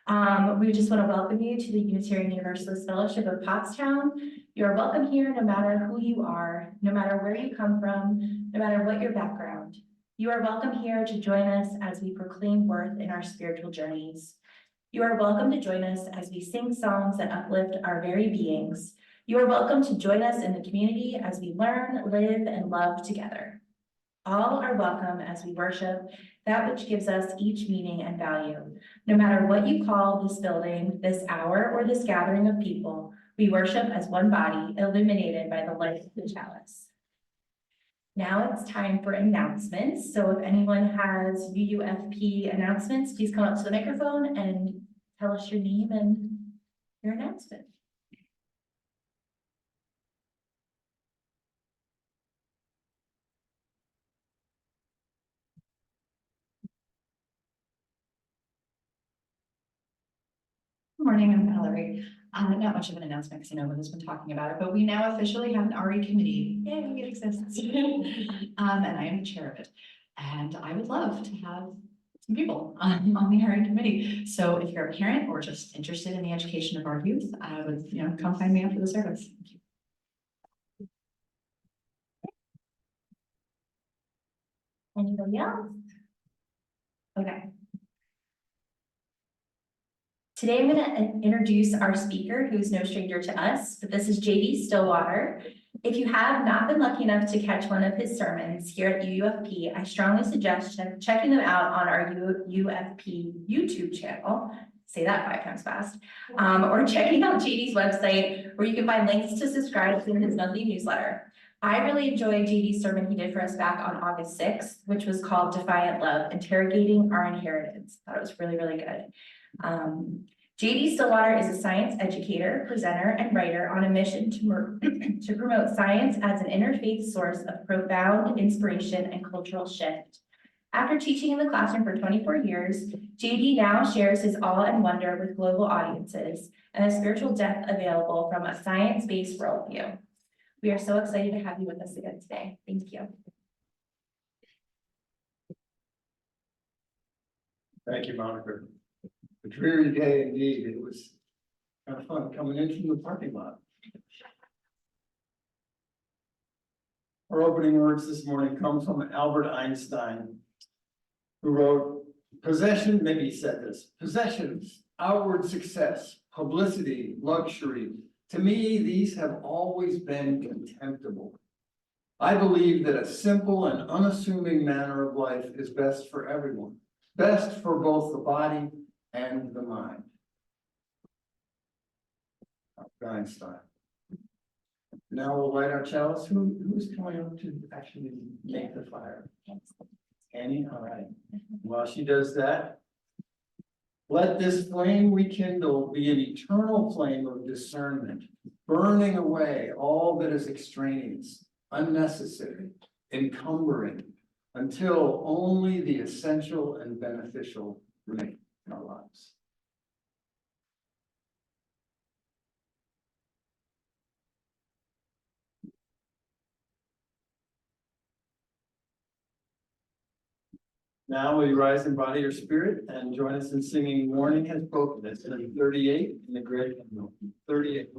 We just want to welcome you to the Unitarian Universalist Fellowship of Pottstown. You are welcome here no matter who you are, no matter where you come from, no matter what your background. You are welcome here to join us as we proclaim worth in our spiritual journeys. You are welcome to join us as we sing songs that uplift our very beings. You are welcome to join us in the community as we learn, live, and love together. All are welcome as we worship that which gives us each meaning and value. No matter what you call this building, this hour, or this gathering of people, we worship as one body, illuminated by the light of the chalice. Now it's time for announcements. So if anyone has UUFP announcements, please come up to the microphone and tell us your name and your announcement. Good morning, I'm Valerie. Not much of an announcement because no one has been talking about it, but we now officially have an RE committee. Yay, it exists. And I am the chair of it. And I would love to have some people on the RE committee. So if you're a parent or just interested in the education of our youth, I would, come find me after the service. Thank you. Anybody else? Okay. Today, I'm going to introduce our speaker, who's no stranger to us, but this is JD Stillwater. If you have not been lucky enough to catch one of his sermons here at UUFP, I strongly suggest checking them out on our UUFP YouTube channel. Say that 5 times fast. Or checking out JD's website, where you can find links to subscribe to his monthly newsletter. I really enjoyed JD's sermon he did for us back on August 6th, which was called Defiant Love, Interrogating Our Inheritance. I thought it was really, really good. JD Stillwater is a science educator, presenter, and writer on a mission to promote science as an interfaith source of profound inspiration and cultural shift. After teaching in the classroom for 24 years, JD now shares his awe and wonder with global audiences and a spiritual depth available from a science-based worldview. We are so excited to have you with us again today. Thank you. Thank you, Monica. A dreary day indeed. It was kind of fun coming in from the parking lot. Our opening words this morning come from Albert Einstein, who wrote, "Possession," maybe he said this, "possessions, outward success, publicity, luxury, to me, these have always been contemptible. I believe that a simple and unassuming manner of life is best for everyone, best for both the body and the mind." Einstein. Now we'll light our chalice. Who is coming up to actually make the fire? Annie, all right. While she does that, let this flame we kindle be an eternal flame of discernment, burning away all that is extraneous, unnecessary, encumbering, until only the essential and beneficial remain in our lives. Now will you rise in body or spirit and join us in singing "Morning Has Broken." It's in 38 in the great hymnal. 38.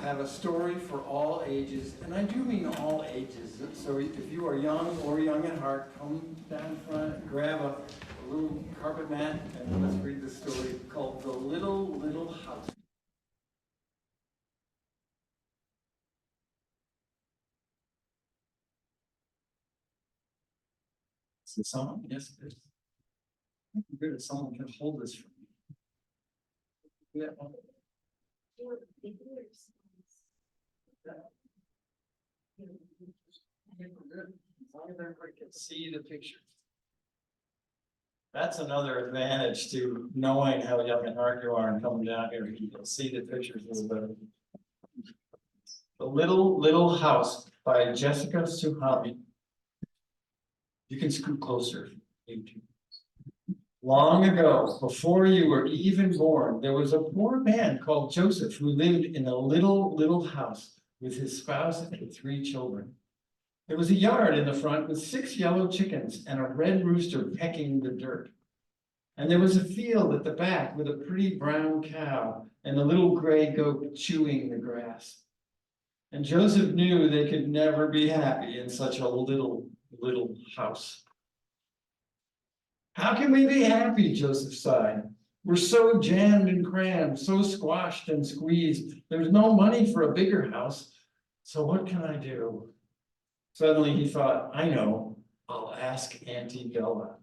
have a story for all ages, and I do mean all ages. So if you are young or young at heart, come down front, grab a little carpet mat, and let's read the story called The Little House. Is it someone? Yes, it is. Good if someone can hold this for me. Yeah. As long as everybody can see the picture. That's another advantage to knowing how young at heart you are and coming down here. You can see the pictures a little better. The Little House by Jessica Suhami. You can scoot closer. Long ago, before you were even born, there was a poor man called Joseph who lived in a little house with his spouse and 3 children. There was a yard in the front with 6 yellow chickens and a red rooster pecking the dirt. And there was a field at the back with a pretty brown cow and a little gray goat chewing the grass. And Joseph knew they could never be happy in such a little house. How can we be happy? Joseph sighed. We're so jammed and crammed, so squashed and squeezed. There's no money for a bigger house. So what can I do? Suddenly he thought, I know, I'll ask Auntie Bella.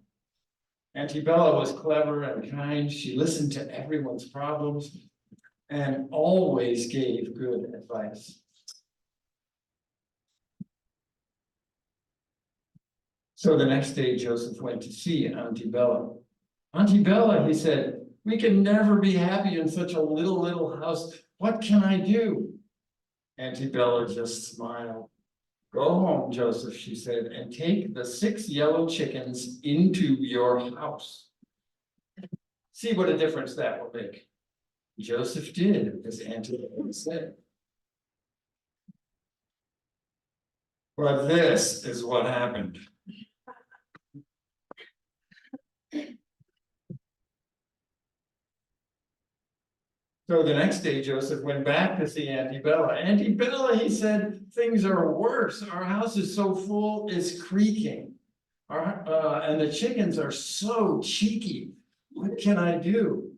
Auntie Bella was clever and kind. She listened to everyone's problems and always gave good advice. So the next day, Joseph went to see Auntie Bella. Auntie Bella, he said, we can never be happy in such a little house. What can I do? Auntie Bella just smiled. Go home, Joseph, she said, and take the 6 yellow chickens into your house. See what a difference that will make. Joseph did as Auntie Bella said. But this is what happened. So the next day, Joseph went back to see Auntie Bella. Auntie Bella, he said, things are worse. Our house is so full, it's creaking. And the chickens are so cheeky. What can I do?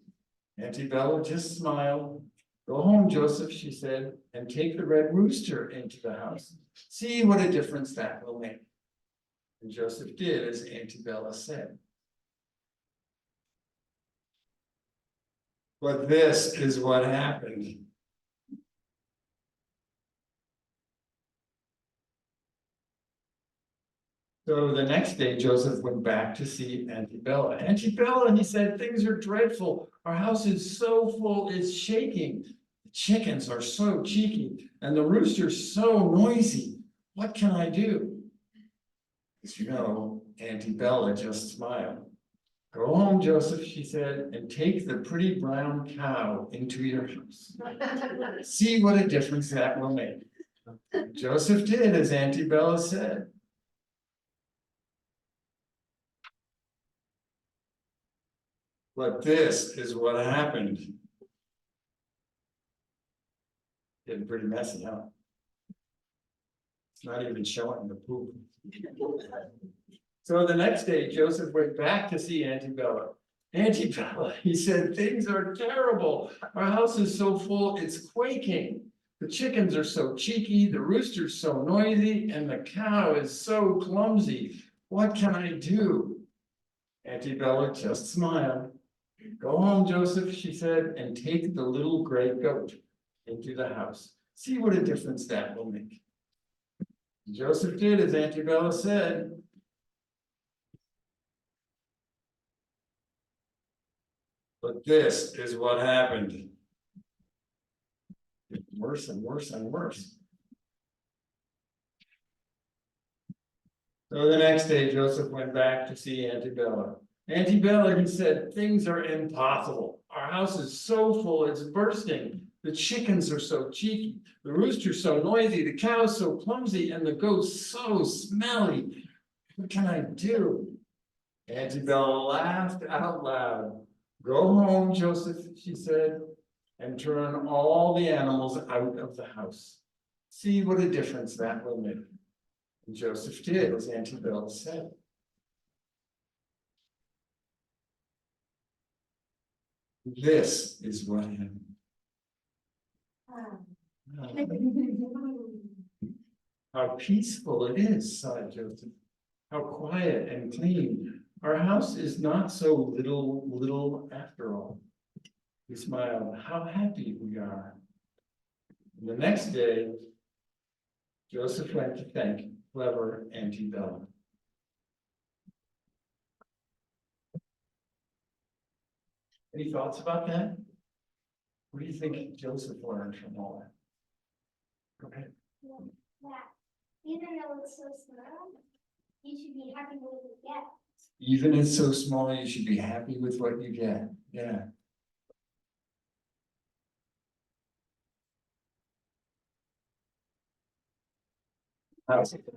Auntie Bella just smiled. Go home, Joseph, she said, and take the red rooster into the house. See what a difference that will make. And Joseph did as Auntie Bella said. But this is what happened. So the next day, Joseph went back to see Auntie Bella. Auntie Bella, he said, things are dreadful. Our house is so full, it's shaking. The chickens are so cheeky, and the rooster's so noisy. What can I do? As you know, Auntie Bella just smiled. Go home, Joseph, she said, and take the pretty brown cow into your house. See what a difference that will make. Joseph did as Auntie Bella said. But this is what happened. Getting pretty messy, huh? It's not even showing the poop. So the next day, Joseph went back to see Auntie Bella. Auntie Bella, he said, things are terrible. Our house is so full, it's quaking. The chickens are so cheeky, the rooster's so noisy, and the cow is so clumsy. What can I do? Auntie Bella just smiled. Go home, Joseph, she said, and take the little gray goat into the house. See what a difference that will make. Joseph did as Auntie Bella said. But this is what happened. Worse and worse and worse. So the next day, Joseph went back to see Auntie Bella. Auntie Bella, he said, things are impossible. Our house is so full, it's bursting. The chickens are so cheeky. The rooster's so noisy. The cow's so clumsy. And the goat's so smelly. What can I do? Auntie Bella laughed out loud. Go home, Joseph, she said, and turn all the animals out of the house. See what a difference that will make. And Joseph did, as Auntie Belle said. This is what happened. How peaceful it is, sighed Joseph. How quiet and clean. Our house is not so little after all. He smiled. How happy we are. And the next day, Joseph went to thank clever Auntie Bella. Any thoughts about that? What do you think Joseph learned from all that? Go ahead. That even though it's so small, you should be happy with what you get. Even it's so small, you should be happy with what you get. Yeah.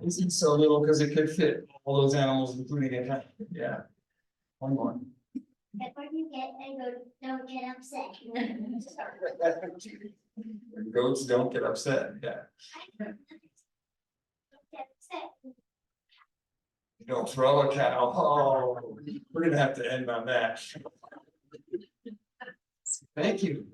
This is so little because it could fit all those animals, including a, yeah. One more. Get what you get and go, don't get upset. Goats don't get upset, yeah. Don't get upset. You don't throw a cow. Oh, we're gonna have to end on that. Thank you.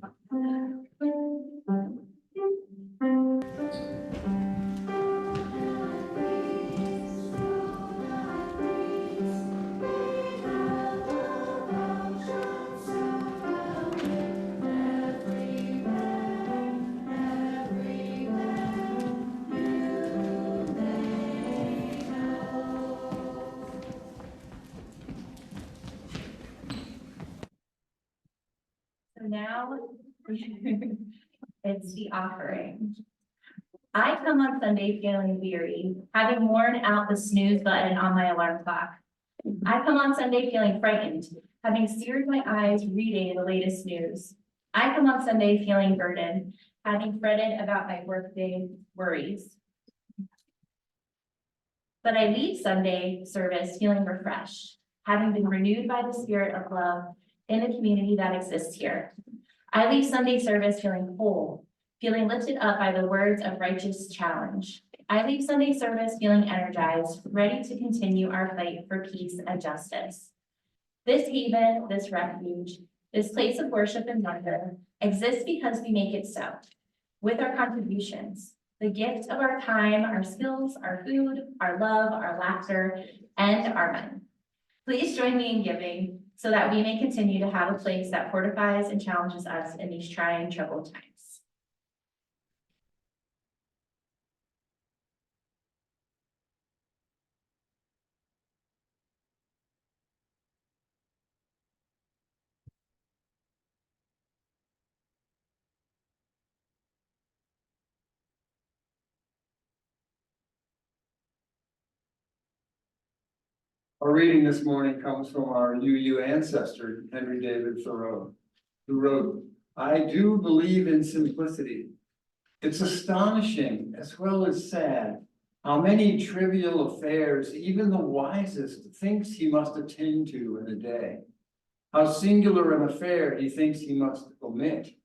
So now it's the offering. I come on Sunday feeling weary, having worn out the snooze button on my alarm clock. I come on Sunday feeling frightened, having seared my eyes reading the latest news. I come on Sunday feeling burdened, having fretted about my workday worries. But I leave Sunday service feeling refreshed, having been renewed by the spirit of love in the community that exists here. I leave Sunday service feeling whole, feeling lifted up by the words of righteous challenge. I leave Sunday service feeling energized, ready to continue our fight for peace and justice. This haven, this refuge, this place of worship and wonder exists because we make it so, with our contributions, the gift of our time, our skills, our food, our love, our laughter, and our money. Please join me in giving so that we may continue to have a place that fortifies and challenges us in these trying, troubled times. Our reading this morning comes from our UU ancestor, Henry David Thoreau, who wrote, "I do believe in simplicity. It's astonishing as well as sad how many trivial affairs even the wisest thinks he must attend to in a day. How singular an affair he thinks he must omit.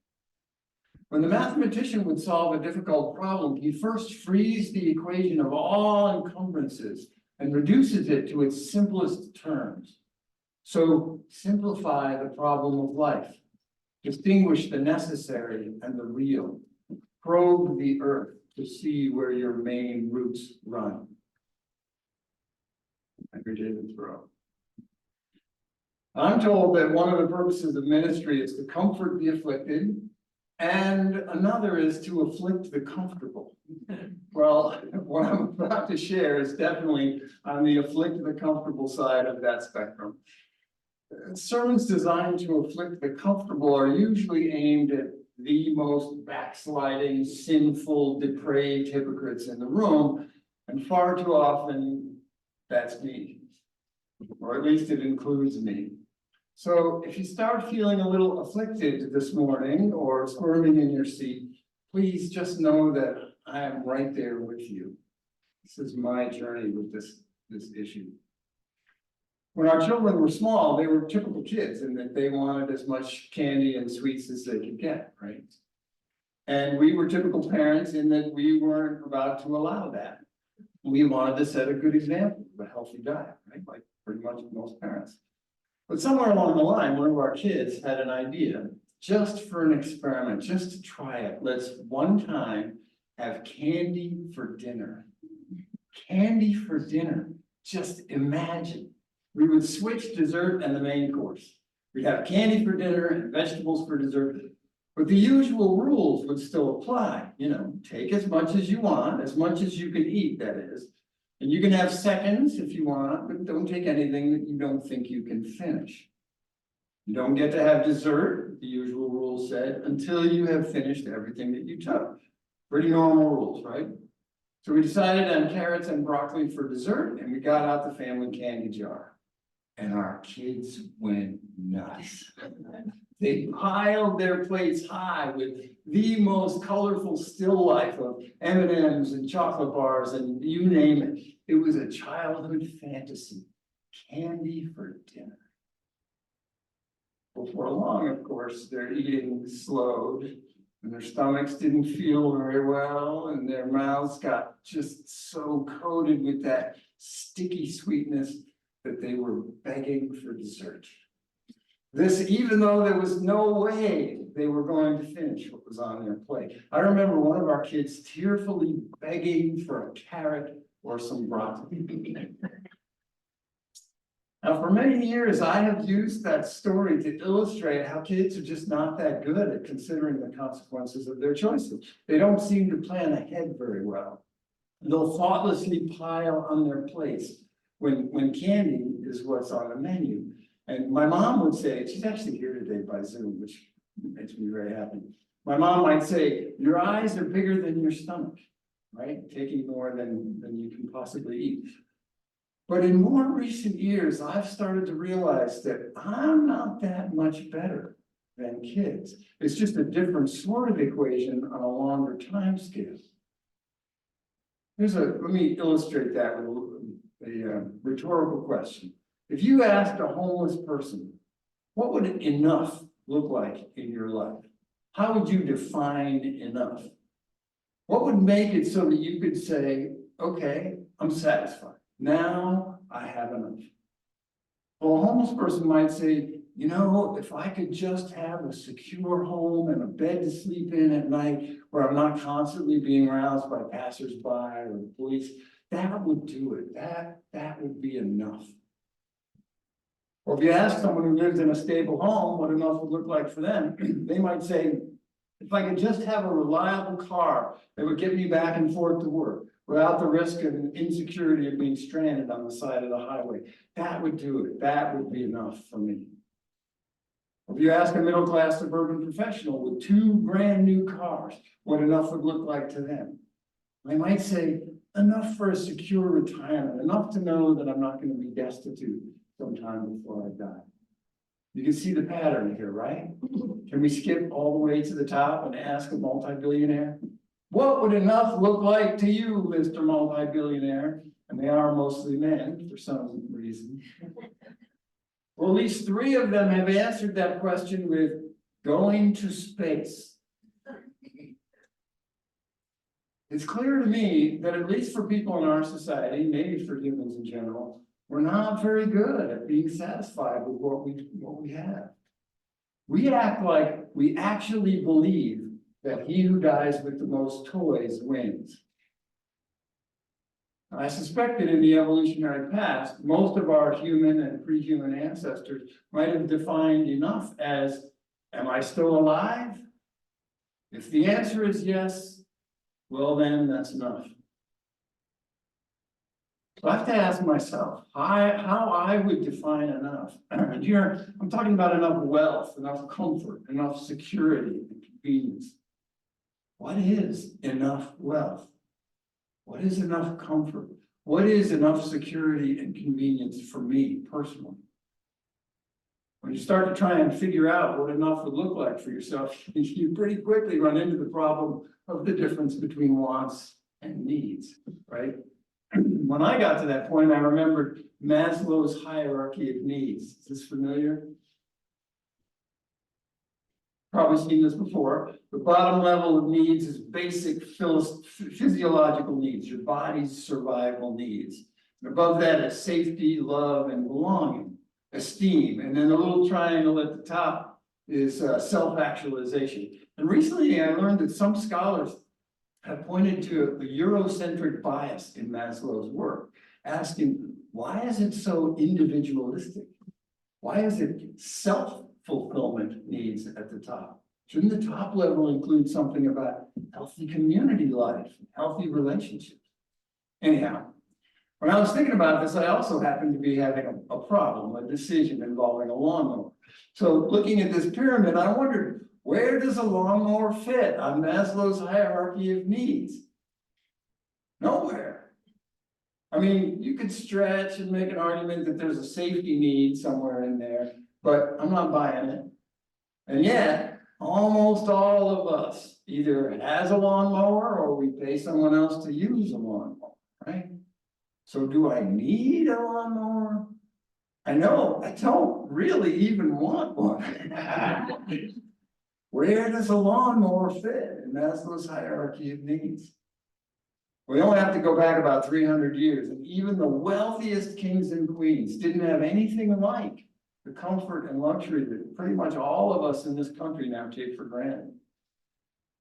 When the mathematician would solve a difficult problem, he first frees the equation of all encumbrances and reduces it to its simplest terms. So simplify the problem of life. Distinguish the necessary and the real. Probe the earth to see where your main roots run." Henry David Thoreau. I'm told that one of the purposes of ministry is to comfort the afflicted, and another is to afflict the comfortable. Well, what I'm about to share is definitely on the afflict the comfortable side of that spectrum. Sermons designed to afflict the comfortable are usually aimed at the most backsliding, sinful, depraved hypocrites in the room, and far too often that's me, or at least it includes me. So if you start feeling a little afflicted this morning or squirming in your seat, please just know that I am right there with you. This is my journey with this issue. When our children were small, they were typical kids in that they wanted as much candy and sweets as they could get, right? And we were typical parents in that we weren't about to allow that. We wanted to set a good example of a healthy diet, right? Like pretty much most parents. But somewhere along the line, one of our kids had an idea, just for an experiment, just to try it. Let's one time have candy for dinner. Candy for dinner. Just imagine. We would switch dessert and the main course. We'd have candy for dinner and vegetables for dessert. But the usual rules would still apply, you know, take as much as you want, as much as you can eat, that is. And you can have seconds if you want, but don't take anything that you don't think you can finish. You don't get to have dessert, the usual rule said, until you have finished everything that you took. Pretty normal rules, right? So we decided on carrots and broccoli for dessert, and we got out the family candy jar. And our kids went nuts. They piled their plates high with the most colorful still life of M&Ms and chocolate bars and you name it. It was a childhood fantasy. Candy for dinner. Before long, of course, their eating slowed and their stomachs didn't feel very well and their mouths got just so coated with that sticky sweetness that they were begging for dessert. This, even though there was no way they were going to finish what was on their plate. I remember one of our kids tearfully begging for a carrot or some broccoli. Now, for many years, I have used that story to illustrate how kids are just not that good at considering the consequences of their choices. They don't seem to plan ahead very well. They'll thoughtlessly pile on their plates when candy is what's on the menu. And my mom would say, she's actually here today by Zoom, which makes me very happy. My mom might say, your eyes are bigger than your stomach, right? Taking more than you can possibly eat. But in more recent years, I've started to realize that I'm not that much better than kids. It's just a different sort of equation on a longer time scale. Let me illustrate that with a rhetorical question. If you asked a homeless person, what would enough look like in your life? How would you define enough? What would make it so that you could say, okay, I'm satisfied. Now I have enough. Well, a homeless person might say, you know, if I could just have a secure home and a bed to sleep in at night where I'm not constantly being roused by passersby or the police, that would do it. That would be enough. Or if you ask someone who lives in a stable home what enough would look like for them, they might say, if I could just have a reliable car that would get me back and forth to work without the risk and insecurity of being stranded on the side of the highway, that would do it. That would be enough for me. If you ask a middle-class suburban professional with 2 brand new cars, what enough would look like to them, they might say, enough for a secure retirement, enough to know that I'm not going to be destitute sometime before I die. You can see the pattern here, right? Can we skip all the way to the top and ask a multi-billionaire? What would enough look like to you, Mr. Multi-billionaire? And they are mostly men for some reason. Well, at least 3 of them have answered that question with going to space. It's clear to me that at least for people in our society, maybe for humans in general, we're not very good at being satisfied with what we have. We act like we actually believe that he who dies with the most toys wins. I suspect that in the evolutionary past, most of our human and pre-human ancestors might have defined enough as, am I still alive? If the answer is yes, well then that's enough. So I have to ask myself how I would define enough. And here, I'm talking about enough wealth, enough comfort, enough security and convenience. What is enough wealth? What is enough comfort? What is enough security and convenience for me personally? When you start to try and figure out what enough would look like for yourself, you pretty quickly run into the problem of the difference between wants and needs, right? when I got to that point, I remembered Maslow's hierarchy of needs. Is this familiar? Probably seen this before. The bottom level of needs is basic physiological needs, your body's survival needs. And above that is safety, love, and belonging, esteem. And then the little triangle at the top is self-actualization. And recently I learned that some scholars have pointed to a Eurocentric bias in Maslow's work, asking, why is it so individualistic? Why is it self-fulfillment needs at the top? Shouldn't the top level include something about healthy community life, healthy relationships? Anyhow, when I was thinking about this, I also happened to be having a problem, a decision involving a lawnmower. So looking at this pyramid, I wondered, where does a lawnmower fit on Maslow's hierarchy of needs? Nowhere. I mean, you could stretch and make an argument that there's a safety need somewhere in there, but I'm not buying it. And yet, almost all of us either has a lawnmower or we pay someone else to use a lawnmower, right? So do I need a lawnmower? I know, I don't really even want one. Where does a lawnmower fit in Maslow's hierarchy of needs? We only have to go back about 300 years, and even the wealthiest kings and queens didn't have anything like the comfort and luxury that pretty much all of us in this country now take for granted.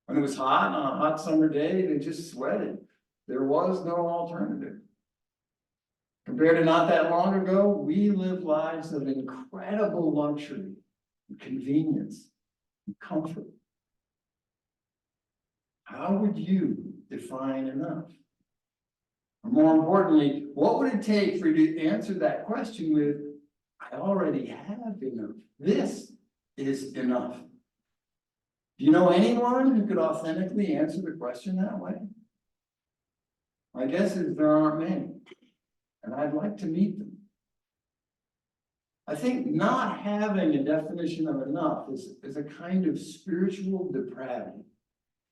When it was hot on a hot summer day, they just sweated. There was no alternative. Compared to not that long ago, we live lives of incredible luxury, and convenience, and comfort. How would you define enough? Or more importantly, what would it take for you to answer that question with, I already have enough. This is enough. Do you know anyone who could authentically answer the question that way? My guess is there aren't many, and I'd like to meet them. I think not having a definition of enough is a kind of spiritual depravity.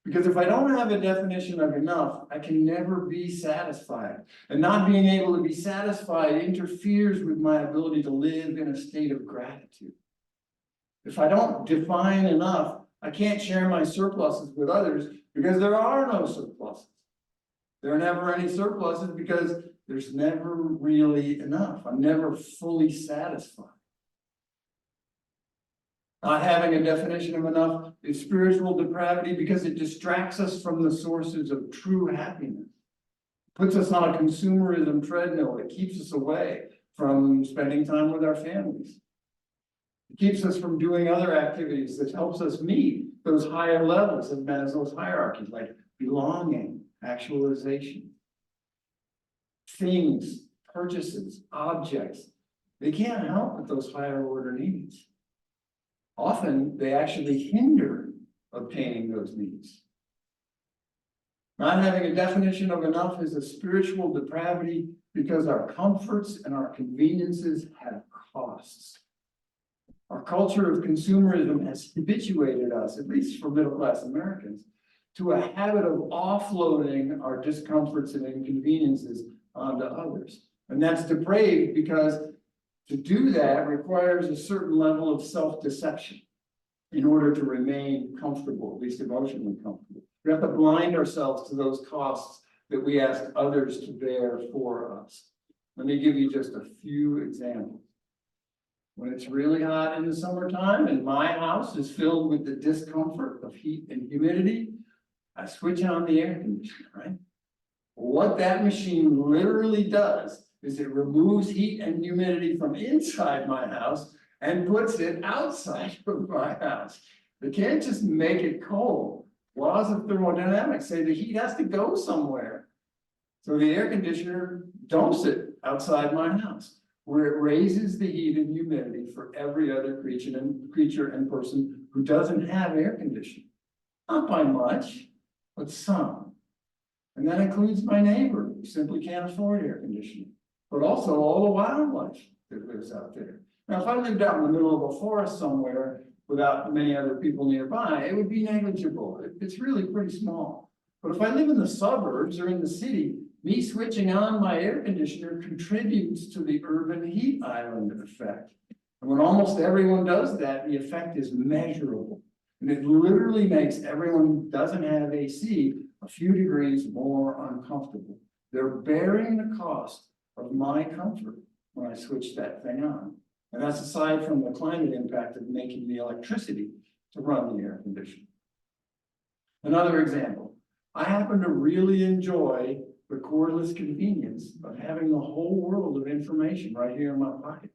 Because if I don't have a definition of enough, I can never be satisfied. And not being able to be satisfied interferes with my ability to live in a state of gratitude. If I don't define enough, I can't share my surpluses with others because there are no surpluses. There are never any surpluses because there's never really enough. I'm never fully satisfied. Not having a definition of enough is spiritual depravity because it distracts us from the sources of true happiness. It puts us on a consumerism treadmill. It keeps us away from spending time with our families. It keeps us from doing other activities that helps us meet those higher levels of Maslow's hierarchy, like belonging, actualization. Things, purchases, objects, they can't help with those higher order needs. Often, they actually hinder obtaining those needs. Not having a definition of enough is a spiritual depravity because our comforts and our conveniences have costs. Our culture of consumerism has habituated us, at least for middle-class Americans, to a habit of offloading our discomforts and inconveniences onto others. And that's depraved because to do that requires a certain level of self-deception in order to remain comfortable, at least emotionally comfortable. We have to blind ourselves to those costs that we ask others to bear for us. Let me give you just a few examples. When it's really hot in the summertime and my house is filled with the discomfort of heat and humidity, I switch on the air conditioner, right? What that machine literally does is it removes heat and humidity from inside my house and puts it outside of my house. They can't just make it cold. Laws of thermodynamics say the heat has to go somewhere. So the air conditioner dumps it outside my house, where it raises the heat and humidity for every other creature and person who doesn't have air conditioning. Not by much, but some. And that includes my neighbor who simply can't afford air conditioning, but also all the wildlife that lives out there. Now, if I lived out in the middle of a forest somewhere without many other people nearby, it would be negligible. It's really pretty small. But if I live in the suburbs or in the city, Me switching on my air conditioner contributes to the urban heat island effect. And when almost everyone does that, the effect is measurable. And it literally makes everyone who doesn't have AC a few degrees more uncomfortable. They're bearing the cost of my comfort when I switch that thing on. And that's aside from the climate impact of making the electricity to run the air conditioner. Another example, I happen to really enjoy the cordless convenience of having the whole world of information right here in my pocket.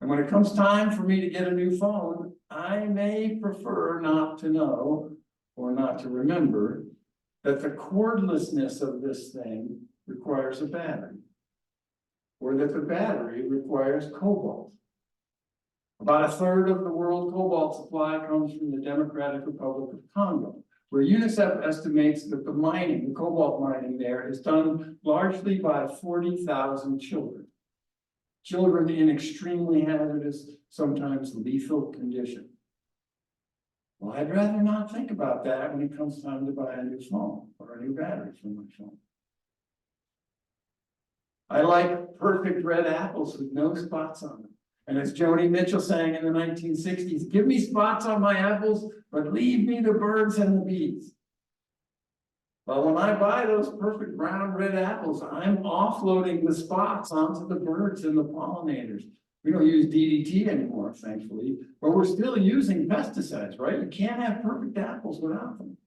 And when it comes time for me to get a new phone, I may prefer not to know or not to remember that the cordlessness of this thing requires a battery, or that the battery requires cobalt. About a third of the world cobalt supply comes from the Democratic Republic of Congo, where UNICEF estimates that the cobalt mining there is done largely by 40,000 children. Children in extremely hazardous, sometimes lethal condition. Well, I'd rather not think about that when it comes time to buy a new phone or a new battery for my phone. I like perfect red apples with no spots on them. And as Joni Mitchell sang in the 1960s, give me spots on my apples, but leave me the birds and the bees. But when I buy those perfect brown red apples, I'm offloading the spots onto the birds and the pollinators. We don't use DDT anymore, thankfully, but we're still using pesticides, right? You can't have perfect apples without them.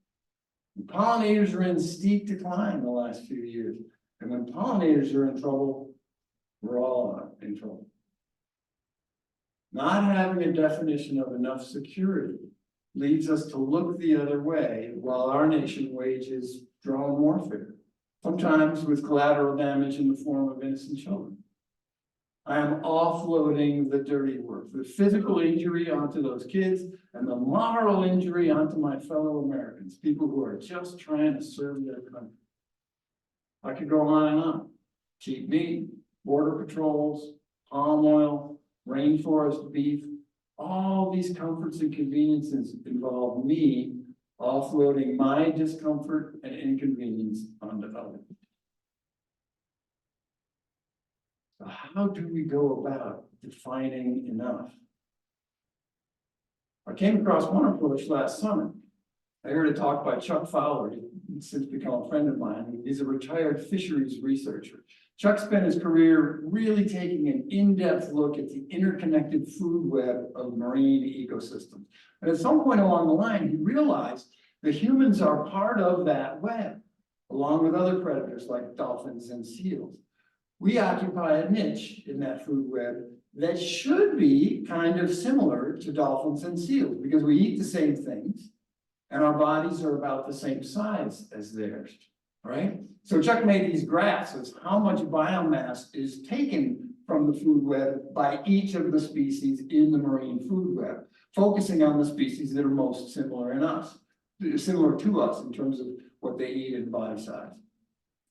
The pollinators are in steep decline the last few years. And when pollinators are in trouble, we're all in trouble. Not having a definition of enough security leads us to look the other way while our nation wages drone warfare, sometimes with collateral damage in the form of innocent children. I am offloading the dirty work, the physical injury onto those kids and the moral injury onto my fellow Americans, people who are just trying to serve their country. I could go on and on. Cheap meat, border patrols, palm oil, rainforest beef, all these comforts and conveniences involve me offloading my discomfort and inconvenience onto others. So how do we go about defining enough? I came across one approach last summer. I heard a talk by Chuck Fowler. He's since become a friend of mine. He's a retired fisheries researcher. Chuck spent his career really taking an in-depth look at the interconnected food web of marine ecosystems. And at some point along the line, he realized that humans are part of that web, along with other predators like dolphins and seals. We occupy a niche in that food web that should be kind of similar to dolphins and seals because we eat the same things and our bodies are about the same size as theirs, right? So Chuck made these graphs of how much biomass is taken from the food web by each of the species in the marine food web, focusing on the species that are most similar to us in terms of what they eat and body size.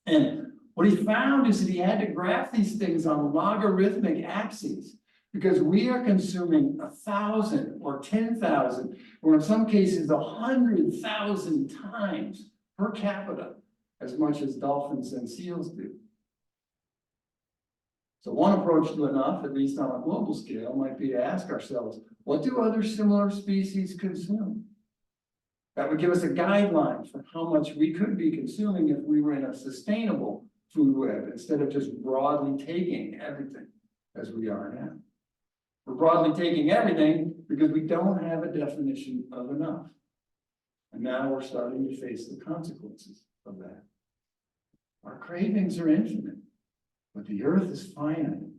And what he found is that he had to graph these things on logarithmic axes because we are consuming 1,000 or 10,000, or in some cases 100,000 times per capita as much as dolphins and seals do. So one approach to enough, at least on a global scale, might be to ask ourselves, what do other similar species consume? That would give us a guideline for how much we could be consuming if we were in a sustainable food web instead of just broadly taking everything as we are now. We're broadly taking everything because we don't have a definition of enough. And now we're starting to face the consequences of that. Our cravings are infinite, but the earth is finite.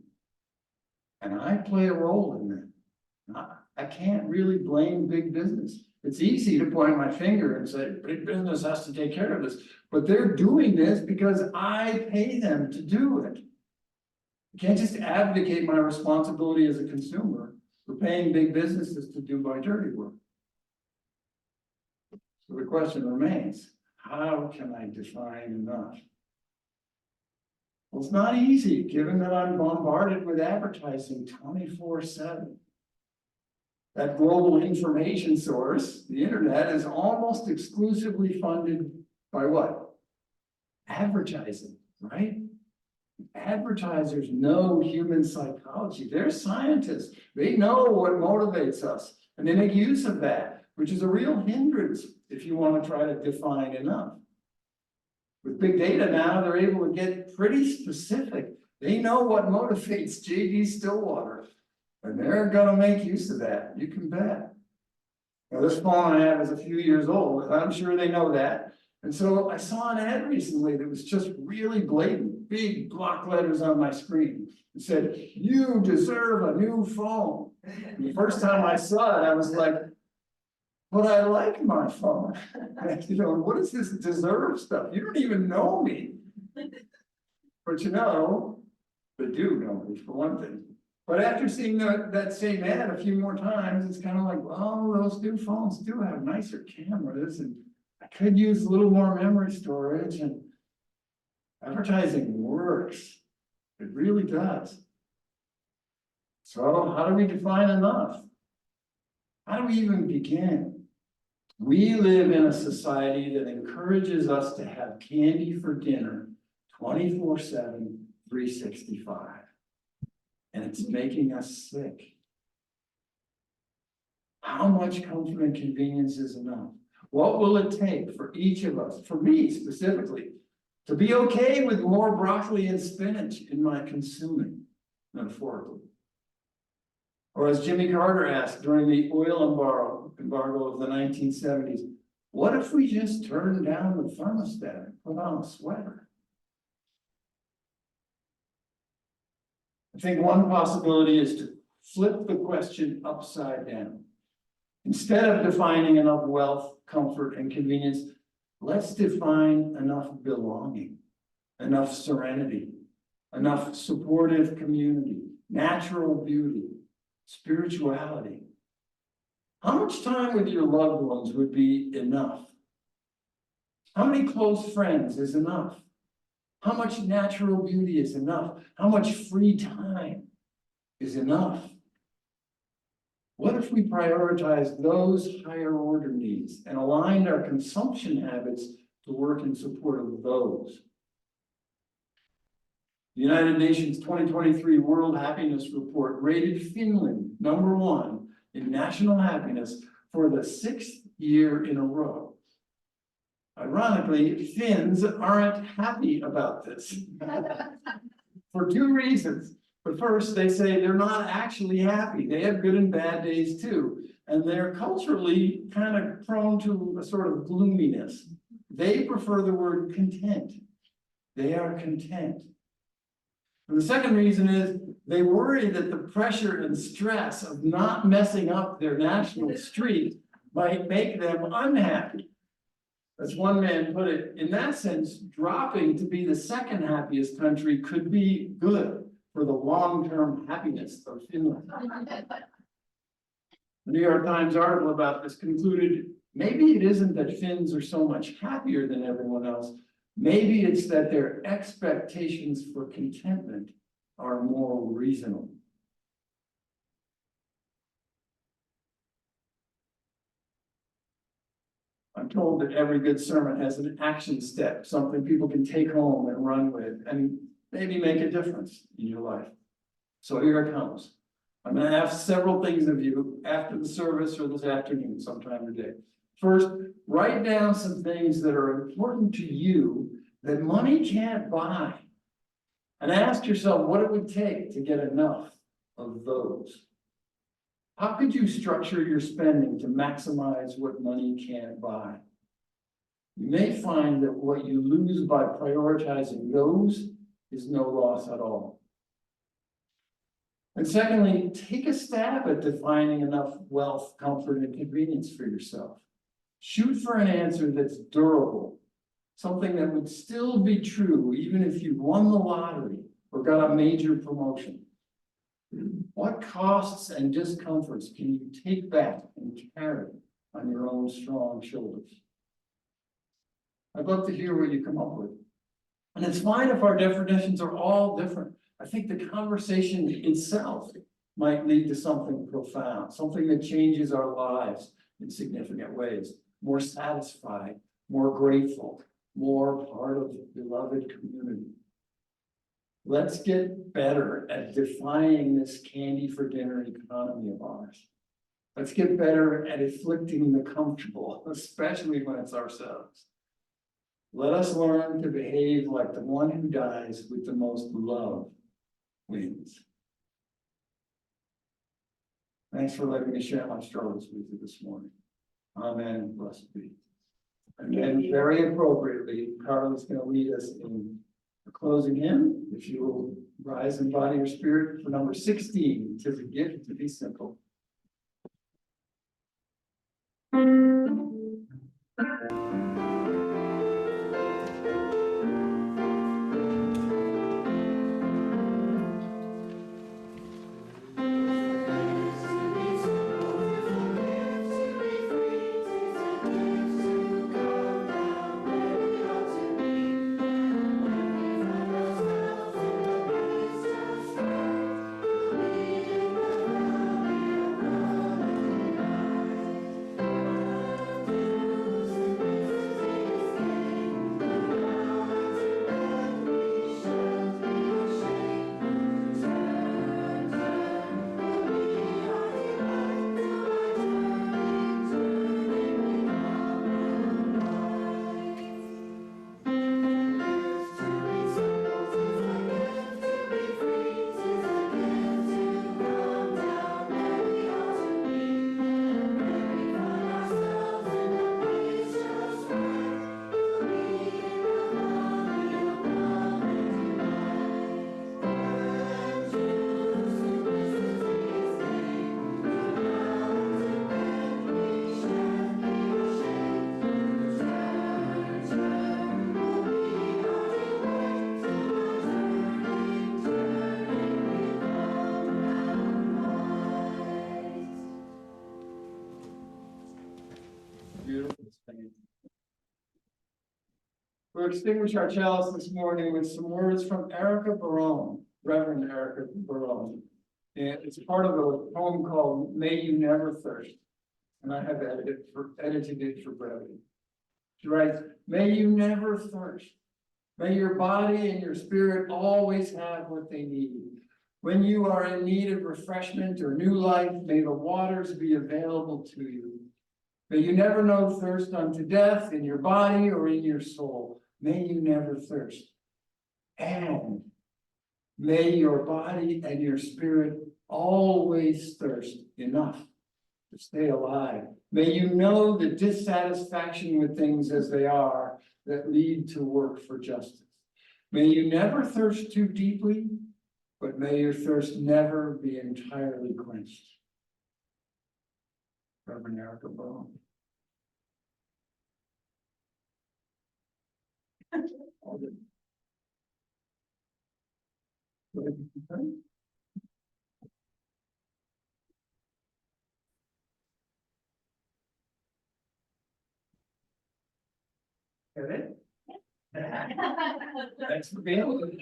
And I play a role in that. I can't really blame big business. It's easy to point my finger and say, big business has to take care of this, but they're doing this because I pay them to do it. I can't just abdicate my responsibility as a consumer for paying big businesses to do my dirty work. So the question remains, how can I define enough? Well, it's not easy, given that I'm bombarded with advertising 24/7. That global information source, the internet, is almost exclusively funded by what? Advertising. right? Advertisers know human psychology. They're scientists. They know what motivates us. And they make use of that, which is a real hindrance if you want to try to define enough. With big data now, they're able to get pretty specific. They know what motivates J.D. Stillwater. And they're gonna make use of that. You can bet. Now, this phone I have is a few years old, and I'm sure they know that. And so I saw an ad recently that was just really blatant, big block letters on my screen. It said, "You deserve a new phone." And the first time I saw it, I was like, "But I like my phone." You know, what is this deserve stuff? You don't even know me. But you know, they do know me for one thing. But after seeing that same ad a few more times, it's kind of like, well, those new phones do have nicer cameras, and I could use a little more memory storage, and advertising works. It really does. So how do we define enough? How do we even begin? We live in a society that encourages us to have candy for dinner 24/7, 365. And it's making us sick. How much comfort and convenience is enough? What will it take for each of us, for me specifically, to be okay with more broccoli and spinach in my consuming, metaphorically? Or as Jimmy Carter asked during the oil embargo of the 1970s, what if we just turned down the thermostat and put on a sweater? I think one possibility is to flip the question upside down. Instead of defining enough wealth, comfort, and convenience, let's define enough belonging, enough serenity, enough supportive community, natural beauty, spirituality. How much time with your loved ones would be enough? How many close friends is enough? How much natural beauty is enough? How much free time is enough? What if we prioritized those higher order needs and aligned our consumption habits to work in support of those? The United Nations 2023 World Happiness Report rated Finland #1 in national happiness for the 6th year in a row. Ironically, Finns aren't happy about this for two reasons. But first, they say they're not actually happy. They have good and bad days too. And they're culturally kind of prone to a sort of gloominess. They prefer the word content. They are content. And the second reason is they worry that the pressure and stress of not messing up their national streak might make them unhappy. As one man put it, in that sense, dropping to be the second happiest country could be good for the long-term happiness of Finland. The New York Times article about this concluded, maybe it isn't that Finns are so much happier than everyone else. Maybe it's that their expectations for contentment are more reasonable. I'm told that every good sermon has an action step, something people can take home and run with and maybe make a difference in your life. So here it comes. I'm going to ask several things of you after the service or this afternoon, sometime today. First, write down some things that are important to you that money can't buy. And ask yourself what it would take to get enough of those. How could you structure your spending to maximize what money can't buy? You may find that what you lose by prioritizing those is no loss at all. And secondly, take a stab at defining enough wealth, comfort, and convenience for yourself. Shoot for an answer that's durable, something that would still be true even if you won the lottery or got a major promotion. What costs and discomforts can you take back and carry on your own strong shoulders? I'd love to hear what you come up with. And it's fine if our definitions are all different. I think the conversation itself might lead to something profound, something that changes our lives in significant ways. More satisfied, more grateful, more part of the beloved community. Let's get better at defying this candy for dinner economy of ours. Let's get better at afflicting the comfortable, especially when it's ourselves. Let us learn to behave like the one who dies with the most love wins. Thanks for letting me share my struggles with you this morning. Amen. Blessed be. And then very appropriately, Carla's going to lead us in a closing hymn. If you will rise in body or spirit for number 16, "'Tis a Gift to Be Simple." Beautiful. We'll extinguish our chalice this morning with some words from Erica Barone, Reverend Erica Barone. And it's part of a poem called "May You Never Thirst." And I have edited it for brevity. She writes, "May you never thirst. May your body and your spirit always have what they need. When you are in need of refreshment or new life, may the waters be available to you. May you never know thirst unto death in your body or in your soul. May you never thirst. And may your body and your spirit always thirst enough to stay alive. May you know the dissatisfaction with things as they are that lead to work for justice. May you never thirst too deeply, but may your thirst never be entirely quenched." Reverend Erica Barone. Get it? Thanks for being with me.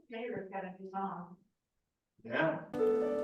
Favorite kind of song. Yeah.